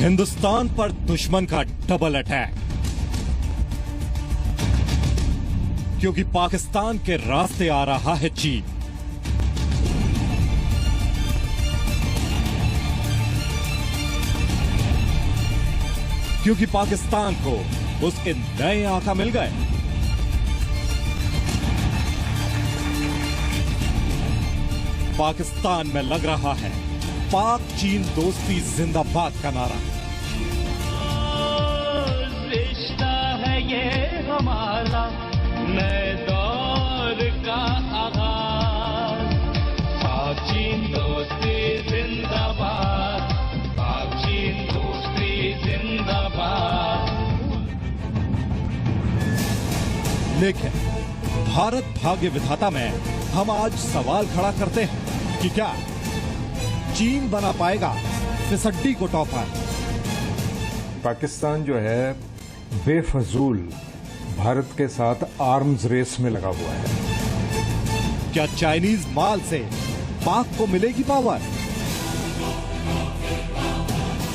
हिंदुस्तान पर दुश्मन का डबल अटैक, क्योंकि पाकिस्तान के रास्ते आ रहा है चीन। क्योंकि पाकिस्तान को उसके नए आका मिल गए। पाकिस्तान में लग रहा है पाक चीन दोस्ती जिंदाबाद का नारा। रिश्ता है ये हमारा नए दौर का आगाज। पाक चीन दोस्ती जिंदाबाद, पाक चीन दोस्ती जिंदाबाद। लेकिन भारत भाग्य विधाता में हम आज सवाल खड़ा करते हैं कि क्या चीन बना पाएगा फिसड्डी को टॉपर। पाकिस्तान जो है बेफजूल भारत के साथ आर्म्स रेस में लगा हुआ है। क्या चाइनीज माल से पाक को मिलेगी पावर?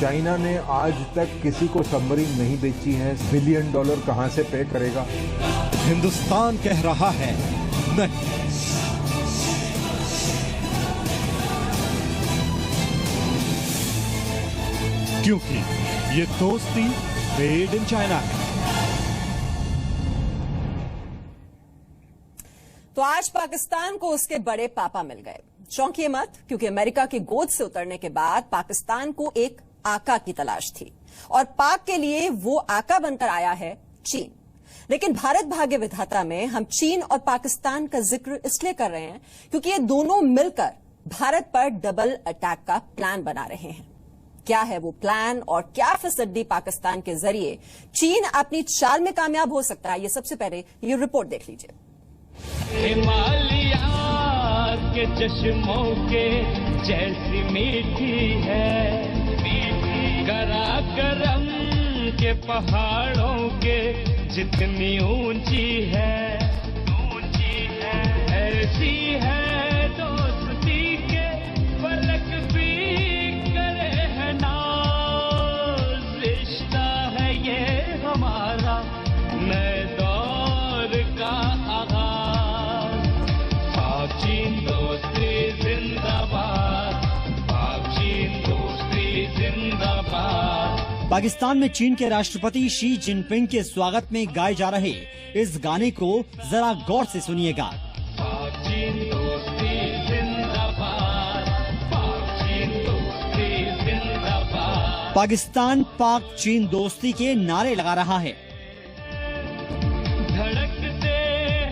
चाइना ने आज तक किसी को सबमरीन नहीं बेची है, $1 बिलियन कहां से पे करेगा? हिंदुस्तान कह रहा है नहीं। क्योंकि ये दोस्ती मेड इन चाइना है। तो आज पाकिस्तान को उसके बड़े पापा मिल गए। चौंकिए मत, क्योंकि अमेरिका की गोद से उतरने के बाद पाकिस्तान को एक आका की तलाश थी और पाक के लिए वो आका बनकर आया है चीन। लेकिन भारत भाग्य विधाता में हम चीन और पाकिस्तान का जिक्र इसलिए कर रहे हैं क्योंकि ये दोनों मिलकर भारत पर डबल अटैक का प्लान बना रहे हैं। क्या है वो प्लान और क्या फिसड्डी पाकिस्तान के जरिए चीन अपनी चाल में कामयाब हो सकता है, ये सबसे पहले ये रिपोर्ट देख लीजिए। हिमालय के चश्मों के जैसी मीठी है, कराकरम के पहाड़ों के जितनी ऊंची है, ऐसी है दोस्ती के फलक भी करे है नाज। रिश्ता है ये हमारा नए दौर का आगाज। पाक चीन दोस्ती जिंदाबाद, पाक चीन दोस्ती जिंदाबाद। पाकिस्तान में चीन के राष्ट्रपति शी जिनपिंग के स्वागत में गाए जा रहे इस गाने को जरा गौर से सुनिएगा। पाक चीन दोस्ती जिंदाबाद, पाक चीन दोस्ती जिंदाबाद। पाकिस्तान पाक चीन दोस्ती के नारे लगा रहा है। धड़कते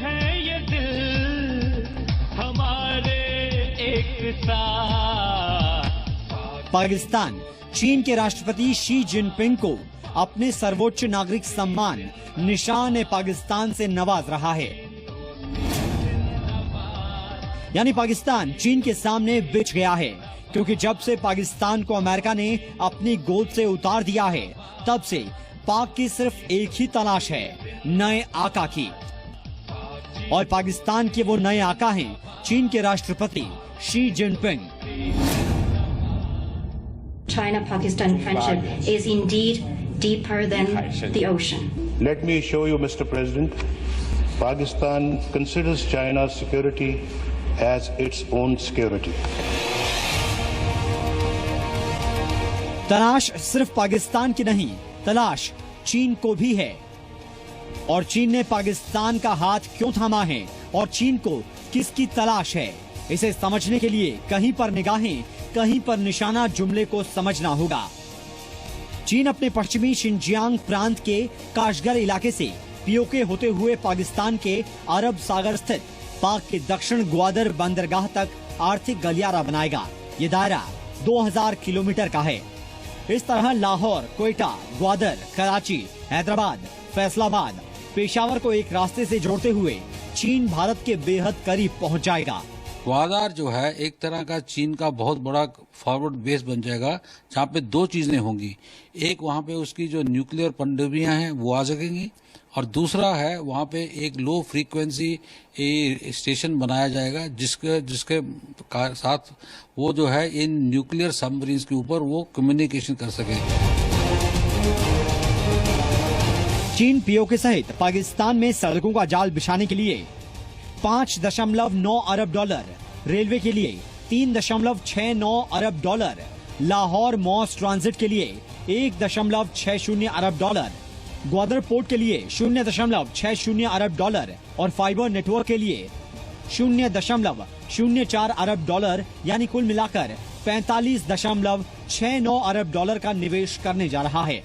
हैं ये दिल हमारे एक साथ। पाकिस्तान चीन के राष्ट्रपति शी जिनपिंग को अपने सर्वोच्च नागरिक सम्मान निशान पाकिस्तान से नवाज रहा है। यानी पाकिस्तान चीन के सामने बिछ गया है, क्योंकि जब से पाकिस्तान को अमेरिका ने अपनी गोद से उतार दिया है तब से पाक की सिर्फ एक ही तलाश है, नए आका की। और पाकिस्तान के वो नए आका हैं चीन के राष्ट्रपति Xi Jinping. China-Pakistan friendship is indeed deeper than the ocean. Let me show you, Mr. President. Pakistan considers China's security as its own security. तलाश सिर्फ पाकिस्तान की नहीं, तलाश चीन को भी है। और चीन ने पाकिस्तान का हाथ क्यों थामा है और चीन को किसकी तलाश है, इसे समझने के लिए कहीं पर निगाहें कहीं पर निशाना जुमले को समझना होगा। चीन अपने पश्चिमी शिनजियांग प्रांत के काशगर इलाके से पीओके होते हुए पाकिस्तान के अरब सागर स्थित पाक के दक्षिण ग्वादर बंदरगाह तक आर्थिक गलियारा बनाएगा। ये दायरा 2000 किलोमीटर का है। इस तरह लाहौर, कोयटा, ग्वादर, कराची, हैदराबाद, फैसलाबाद, पेशावर को एक रास्ते से जोड़ते हुए चीन भारत के बेहद करीब पहुंच जाएगा। ग्वादर जो है एक तरह का चीन का बहुत बड़ा फॉरवर्ड बेस बन जाएगा, जहाँ पे दो चीजें होंगी। एक वहाँ पे उसकी जो न्यूक्लियर पनडुब्बियां हैं वो आ सकेंगी, और दूसरा है वहाँ पे एक लो फ्रीक्वेंसी स्टेशन बनाया जाएगा जिसके साथ वो जो है इन न्यूक्लियर सबमरीन्स के ऊपर वो कम्युनिकेशन कर सके। चीन पीओके सहित पाकिस्तान में सड़कों का जाल बिछाने के लिए 5.9 अरब डॉलर, रेलवे के लिए 3.69 अरब डॉलर, लाहौर मॉस ट्रांजिट के लिए 1.60 अरब डॉलर, ग्वादर पोर्ट के लिए 0.60 अरब डॉलर और फाइबर नेटवर्क के लिए 0.04 अरब डॉलर, यानी कुल मिलाकर 45.69 अरब डॉलर का निवेश करने जा रहा है।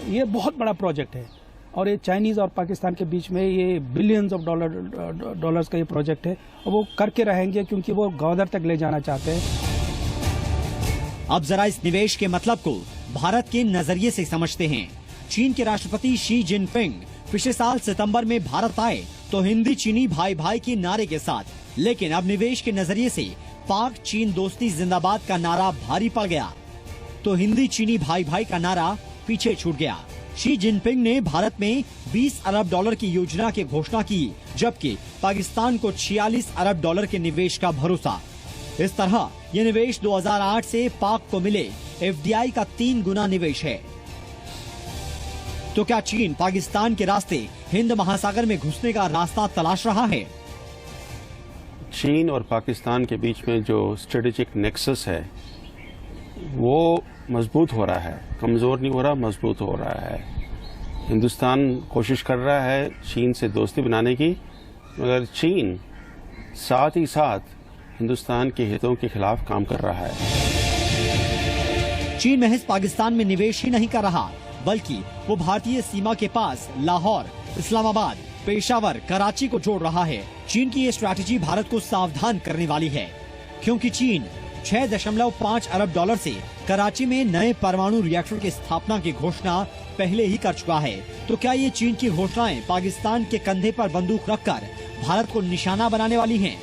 ये बहुत बड़ा प्रोजेक्ट है और ये चाइनीज और पाकिस्तान के बीच में ये बिलियंस ऑफ डॉलर्स का ये प्रोजेक्ट है और वो करके रहेंगे क्योंकि वो ग्वादर तक ले जाना चाहते हैं। अब जरा इस निवेश के मतलब को भारत के नजरिए से समझते हैं। चीन के राष्ट्रपति शी जिनपिंग पिछले साल सितंबर में भारत आए तो हिंदी चीनी भाई भाई के नारे के साथ, लेकिन अब निवेश के नजरिए से पाक चीन दोस्ती जिंदाबाद का नारा भारी पड़ गया तो हिंदी चीनी भाई भाई का नारा पीछे छूट गया। शी जिनपिंग ने भारत में 20 अरब डॉलर की योजना की घोषणा की, जबकि पाकिस्तान को 46 अरब डॉलर के निवेश का भरोसा। इस तरह ये निवेश 2008 से पाक को मिले एफडीआई का 3 गुना निवेश है। तो क्या चीन पाकिस्तान के रास्ते हिंद महासागर में घुसने का रास्ता तलाश रहा है? चीन और पाकिस्तान के बीच में जो स्ट्रेटेजिक नेक्सस है वो मजबूत हो रहा है, कमजोर नहीं हो रहा, मजबूत हो रहा है। हिंदुस्तान कोशिश कर रहा है चीन से दोस्ती बनाने की, मगर चीन साथ ही साथ हिंदुस्तान के हितों के खिलाफ काम कर रहा है। चीन महज पाकिस्तान में निवेश ही नहीं कर रहा, बल्कि वो भारतीय सीमा के पास लाहौर, इस्लामाबाद, पेशावर, कराची को जोड़ रहा है। चीन की ये स्ट्रैटेजी भारत को सावधान करने वाली है, क्योंकि चीन 6.5 अरब डॉलर से कराची में नए परमाणु रिएक्टर की स्थापना की घोषणा पहले ही कर चुका है। तो क्या ये चीन की घोषणाएं पाकिस्तान के कंधे पर बंदूक रखकर भारत को निशाना बनाने वाली हैं?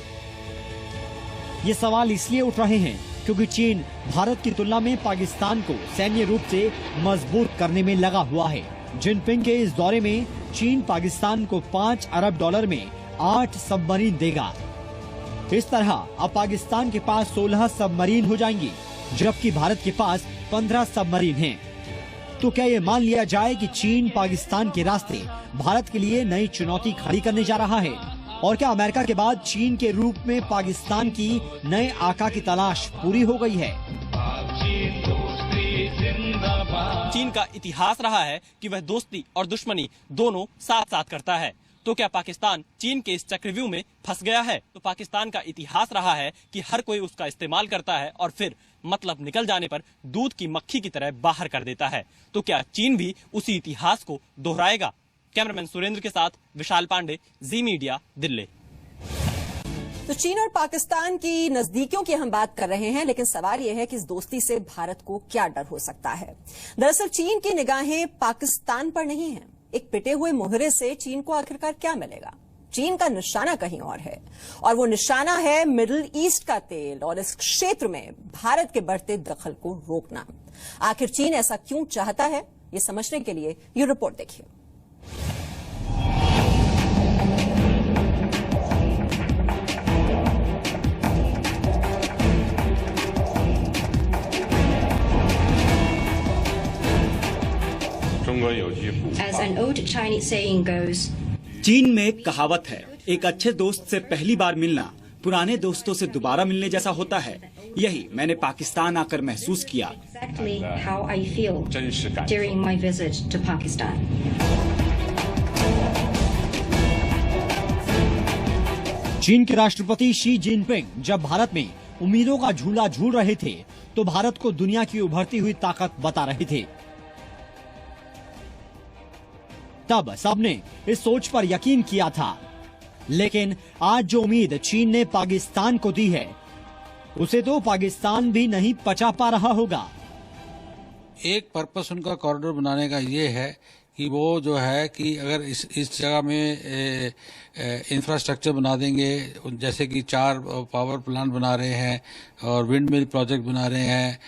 ये सवाल इसलिए उठ रहे हैं क्योंकि चीन भारत की तुलना में पाकिस्तान को सैन्य रूप से मजबूत करने में लगा हुआ है। जिनपिंग के इस दौरे में चीन पाकिस्तान को 5 अरब डॉलर में 8 सबमरीन देगा। इस तरह अब पाकिस्तान के पास 16 सबमरीन हो जाएंगी, जबकि भारत के पास 15 सबमरीन हैं। तो क्या ये मान लिया जाए कि चीन पाकिस्तान के रास्ते भारत के लिए नई चुनौती खड़ी करने जा रहा है? और क्या अमेरिका के बाद चीन के रूप में पाकिस्तान की नए आका की तलाश पूरी हो गई है? चीन का इतिहास रहा है कि वह दोस्ती और दुश्मनी दोनों साथ साथ करता है। तो क्या पाकिस्तान चीन के इस चक्रव्यूह में फंस गया है? तो पाकिस्तान का इतिहास रहा है कि हर कोई उसका इस्तेमाल करता है और फिर मतलब निकल जाने पर दूध की मक्खी की तरह बाहर कर देता है। तो क्या चीन भी उसी इतिहास को दोहराएगा? कैमरामैन सुरेंद्र के साथ विशाल पांडे, जी मीडिया, दिल्ली। तो चीन और पाकिस्तान की नजदीकियों की हम बात कर रहे हैं, लेकिन सवाल यह है कि इस दोस्ती से भारत को क्या डर हो सकता है? दरअसल चीन की निगाहें पाकिस्तान पर नहीं है। एक पिटे हुए मोहरे से चीन को आखिरकार क्या मिलेगा? चीन का निशाना कहीं और है, और वो निशाना है मिडिल ईस्ट का तेल और इस क्षेत्र में भारत के बढ़ते दखल को रोकना। आखिर चीन ऐसा क्यों चाहता है, ये समझने के लिए ये रिपोर्ट देखिए। As an old Chinese saying goes, चीन में एक कहावत है, एक अच्छे दोस्त से पहली बार मिलना पुराने दोस्तों से दोबारा मिलने जैसा होता है। यही मैंने पाकिस्तान आकर महसूस किया। exactly how I feel during my visit to Pakistan. चीन के राष्ट्रपति शी जिनपिंग जब भारत में उम्मीदों का झूला झूल रहे थे तो भारत को दुनिया की उभरती हुई ताकत बता रहे थे। तब सबने इस सोच पर यकीन किया था, लेकिन आज जो उम्मीद चीन ने पाकिस्तान को दी है उसे तो पाकिस्तान भी नहीं पचा पा रहा होगा। एक पर्पस उनका कॉरिडोर बनाने का ये है कि वो जो है कि अगर इस जगह में इंफ्रास्ट्रक्चर बना देंगे, जैसे कि 4 पावर प्लांट बना रहे हैं और विंड मिल प्रोजेक्ट बना रहे हैं,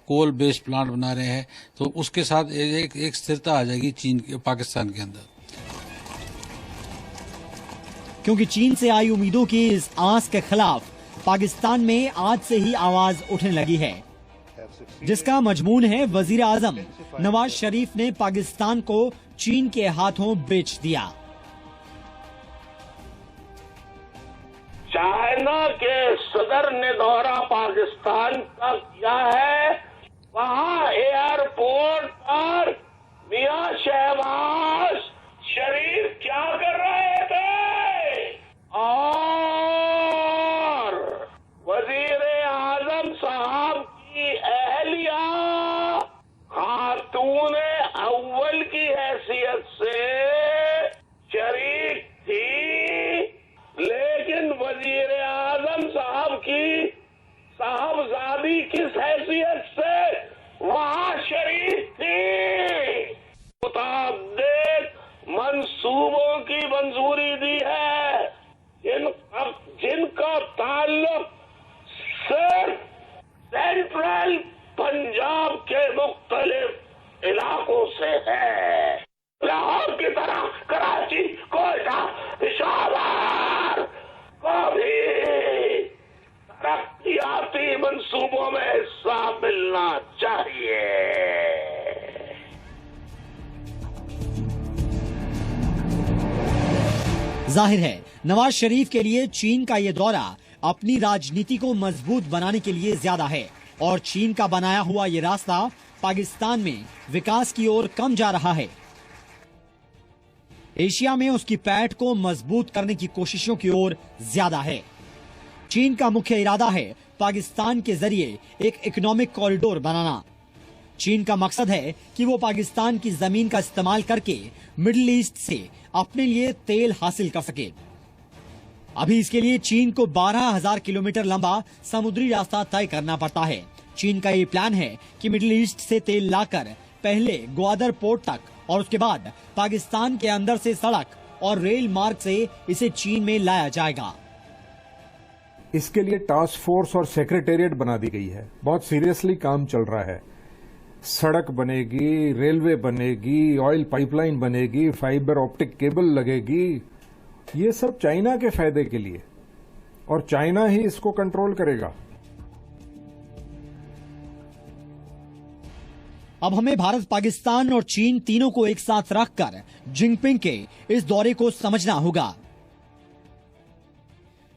कोल बेस्ड प्लांट बना रहे हैं, तो उसके साथ एक स्थिरता आ जाएगी पाकिस्तान के अंदर। क्योंकि चीन से आई उम्मीदों की इस आस के खिलाफ पाकिस्तान में आज से ही आवाज उठने लगी है। जिसका मजमून है वजीर आजम नवाज शरीफ ने पाकिस्तान को चीन के हाथों बेच दिया। चाइना के सदर ने दौरा पाकिस्तान का किया है। वहां एयरपोर्ट पर मियां शहबाज शरीफ क्या कर रहे थे और वजीर आजम साहब की अहलिया खातून अव्वल की हैसियत से शरीक थी, लेकिन वजीर आजम साहब की साहबजादी किस हैसियत से वहां शरीक थी। मुताबिक मंसूबों की मंजूरी दी है जिनका ताल्लुक सिर्फ सेंट्रल पंजाब के मुख्तलिफ इलाकों से है। लाहौर की तरह कराची, कोयटा, पेशावर को भी तरक्याती मंसूबों में हिस्सा मिलना चाहिए। जाहिर है नवाज शरीफ के लिए चीन का ये दौरा अपनी राजनीति को मजबूत बनाने के लिए ज्यादा है और चीन का बनाया हुआ ये रास्ता पाकिस्तान में विकास की ओर कम जा रहा है। एशिया में उसकी पैठ को मजबूत करने की कोशिशों की ओर ज्यादा है। चीन का मुख्य इरादा है पाकिस्तान के जरिए एक इकोनॉमिक कॉरिडोर बनाना। चीन का मकसद है कि वो पाकिस्तान की जमीन का इस्तेमाल करके मिडिल ईस्ट से अपने लिए तेल हासिल कर सके। अभी इसके लिए चीन को 12,000 किलोमीटर लंबा समुद्री रास्ता तय करना पड़ता है। चीन का ये प्लान है कि मिडिल ईस्ट से तेल लाकर पहले ग्वादर पोर्ट तक और उसके बाद पाकिस्तान के अंदर से सड़क और रेल मार्ग से इसे चीन में लाया जाएगा। इसके लिए टास्क फोर्स और सेक्रेटेरिएट बना दी गई है। बहुत सीरियसली काम चल रहा है। सड़क बनेगी, रेलवे बनेगी, ऑयल पाइपलाइन बनेगी, फाइबर ऑप्टिक केबल लगेगी। ये सब चाइना के फायदे के लिए और चाइना ही इसको कंट्रोल करेगा। अब हमें भारत, पाकिस्तान और चीन तीनों को एक साथ रखकर जिनपिंग के इस दौरे को समझना होगा।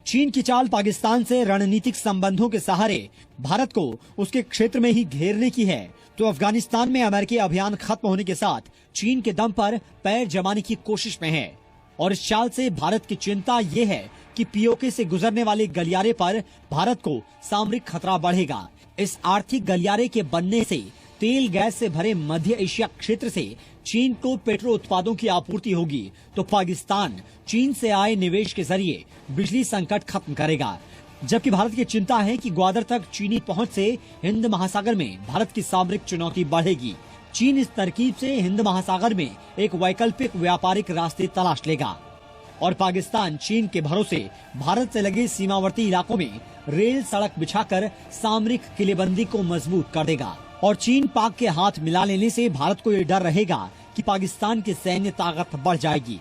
चीन की चाल पाकिस्तान से रणनीतिक संबंधों के सहारे भारत को उसके क्षेत्र में ही घेरने की है, तो अफगानिस्तान में अमेरिकी अभियान खत्म होने के साथ चीन के दम पर पैर जमाने की कोशिश में है। और इस चाल से भारत की चिंता ये है कि पीओके से गुजरने वाले गलियारे पर भारत को सामरिक खतरा बढ़ेगा। इस आर्थिक गलियारे के बनने से तेल गैस से भरे मध्य एशिया क्षेत्र से चीन को पेट्रो उत्पादों की आपूर्ति होगी, तो पाकिस्तान चीन से आए निवेश के जरिए बिजली संकट खत्म करेगा। जबकि भारत की चिंता है कि ग्वादर तक चीनी पहुंच से हिंद महासागर में भारत की सामरिक चुनौती बढ़ेगी। चीन इस तरकीब से हिंद महासागर में एक वैकल्पिक व्यापारिक रास्ते तलाश लेगा और पाकिस्तान चीन के भरोसे भारत से लगे सीमावर्ती इलाकों में रेल सड़क बिछाकर सामरिक किलेबंदी को मजबूत कर देगा। और चीन पाक के हाथ मिला लेने से भारत को ये डर रहेगा कि पाकिस्तान की सैन्य ताकत बढ़ जाएगी।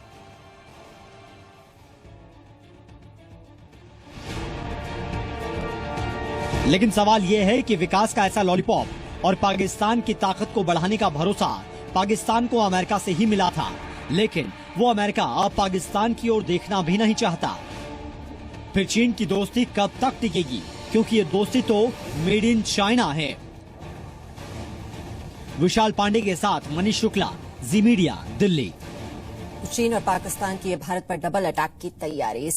लेकिन सवाल यह है कि विकास का ऐसा लॉलीपॉप और पाकिस्तान की ताकत को बढ़ाने का भरोसा पाकिस्तान को अमेरिका से ही मिला था, लेकिन वो अमेरिका अब पाकिस्तान की ओर देखना भी नहीं चाहता। फिर चीन की दोस्ती कब तक टिकेगी, क्योंकि ये दोस्ती तो मेड इन चाइना है। विशाल पांडे के साथ मनीष शुक्ला, जी मीडिया, दिल्ली। चीन और पाकिस्तान की भारत पर डबल अटैक की तैयारी।